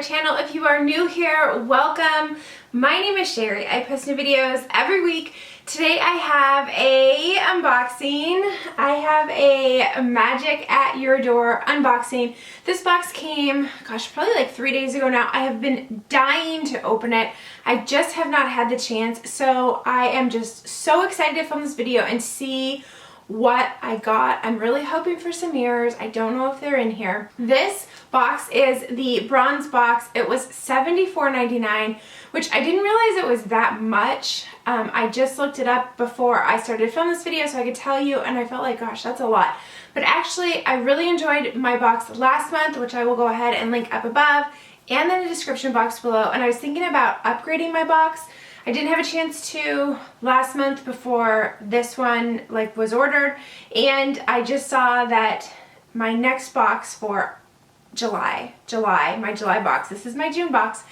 channel. If you are new here, welcome. My name is Cheri. I post new videos every week. Today I have a unboxing. I have a Magic at Your Door unboxing. This box came, gosh, probably like 3 days ago now. I have been dying to open it. I just have not had the chance, so I am just so excited to film this video and see what I got. I'm really hoping for some mirrors. I don't know if they're in here. This box is the bronze box. It was $74.99, which I didn't realize it was that much. I just looked it up before I started filming this video so I could tell you, and I felt like, gosh, that's a lot. But actually, I really enjoyed my box last month, which I will go ahead and link up above and in the description box below. And I was thinking about upgrading my box. I didn't have a chance to last month before this one was ordered, and I just saw that my next box for my July box, this is my June box,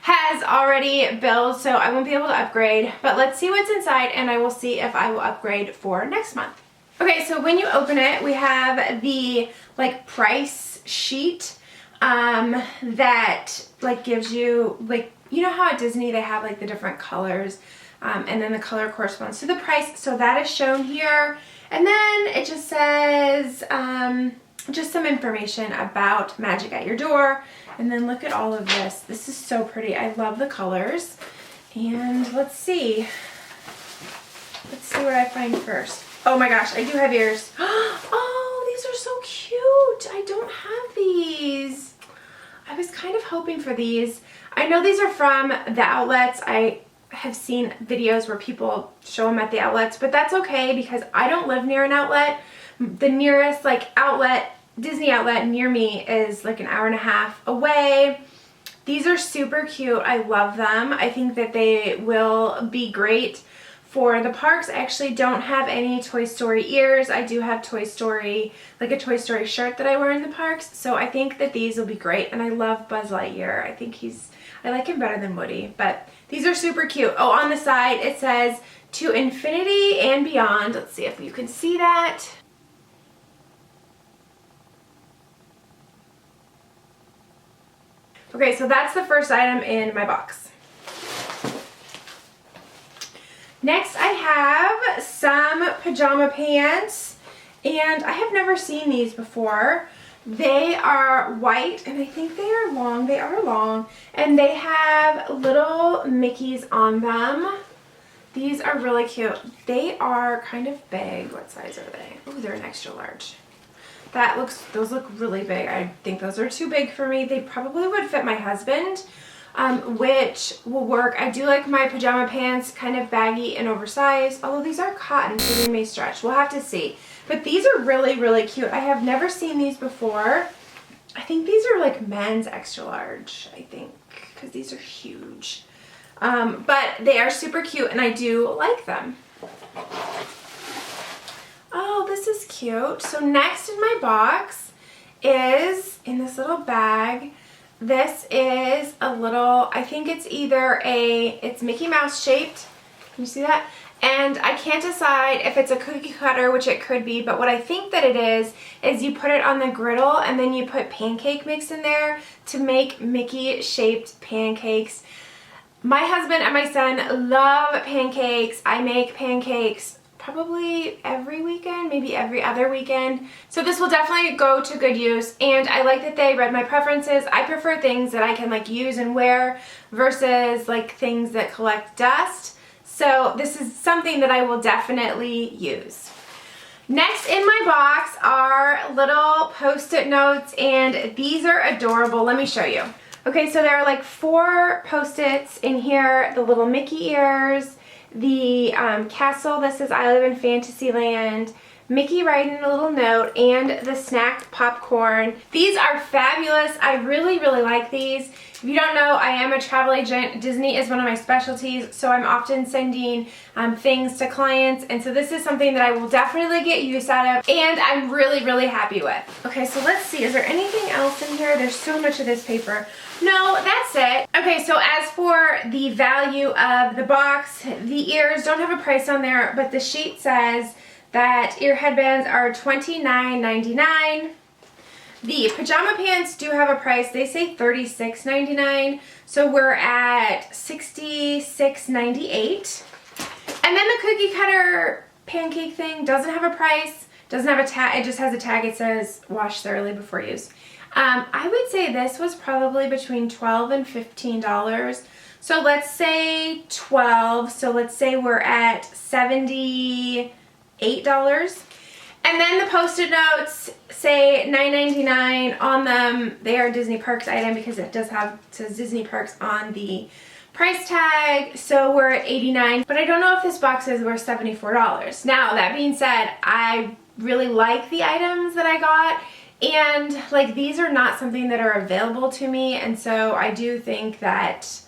has already billed, so I won't be able to upgrade. But let's see what's inside and I will see if I will upgrade for next month. Okay, so when you open it, we have the price sheet that gives you you know how at Disney they have the different colors, and then the color corresponds to the price. So that is shown here, and then it just says just some information about Magic at Your Door. And then look at all of this. This is so pretty. I love the colors. And let's see what I find first. Oh my gosh, I do have ears. Oh, these are so cute. I don't have these. I was kind of hoping for these. I know these are from the outlets. I have seen videos where people show them at the outlets, but that's okay because I don't live near an outlet. The nearest outlet, Disney outlet near me is an hour and a half away. These are super cute. I love them. I think that they will be great for the parks. I actually don't have any Toy Story ears. I do have Toy Story, a Toy Story shirt that I wear in the parks. So I think that these will be great. And I love Buzz Lightyear. I like him better than Woody, but these are super cute. Oh, on the side it says to infinity and beyond. Let's see if you can see that. Okay, so that's the first item in my box. Next, I have some pajama pants, and I have never seen these before. They are white, and I think they are long. They are long, and they have little Mickeys on them. These are really cute. They are kind of big. What size are they? Oh, they're an extra large. Those look really big. I think those are too big for me. They probably would fit my husband, which will work. I do like my pajama pants kind of baggy and oversized, although these are cotton, so they may stretch. We'll have to see. But these are really, really cute. I have never seen these before. I think these are men's extra large, I think, because these are huge. But they are super cute, and I do like them. Oh, this is cute. So next in my box is, in this little bag, this is a little, I think it's it's Mickey Mouse shaped. Can you see that? And I can't decide if it's a cookie cutter, which it could be, but what I think that it is you put it on the griddle and then you put pancake mix in there to make Mickey shaped pancakes. My husband and my son love pancakes. I make pancakes probably every weekend, maybe every other weekend. So this will definitely go to good use, and I like that they read my preferences. I prefer things that I can use and wear versus things that collect dust. So this is something that I will definitely use. Next in my box are little post-it notes, and these are adorable. Let me show you. Okay, so there are 4 post-its in here. The little Mickey ears, the castle that says I live in Fantasyland, Mickey writing a little note, and the snacked popcorn. These are fabulous. I really, really like these. If you don't know, I am a travel agent. Disney is one of my specialties, so I'm often sending things to clients, and so this is something that I will definitely get use out of, and I'm really, really happy with. Okay, so let's see. Is there anything else in here? There's so much of this paper. No, that's it. Okay, so as for the value of the box, the ears don't have a price on there, but the sheet says that ear headbands are $29.99. The pajama pants do have a price. They say $36.99, so we're at $66.98. And then the cookie cutter pancake thing doesn't have a price, doesn't have a tag, it just has a tag. It says wash thoroughly before use. I would say this was probably between $12 and $15. So let's say 12, so let's say we're at $78. And then the Post-it notes say $9.99 on them. They are a Disney Parks item because it does have, it says Disney Parks on the price tag. So we're at $89, but I don't know if this box is worth $74. Now, that being said, I really like the items that I got, and like these are not something that are available to me, and so I do think that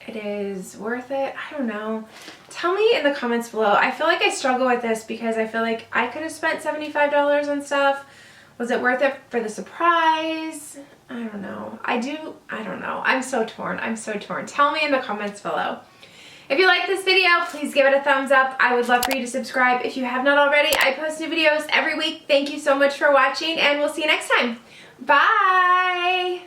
it is worth it. I don't know. Tell me in the comments below. I feel like I struggle with this because I feel like I could have spent $75 on stuff. Was it worth it for the surprise? I don't know. I don't know. I'm so torn. I'm so torn. Tell me in the comments below. If you like this video, please give it a thumbs up. I would love for you to subscribe if you have not already. I post new videos every week. Thank you so much for watching, and we'll see you next time. Bye!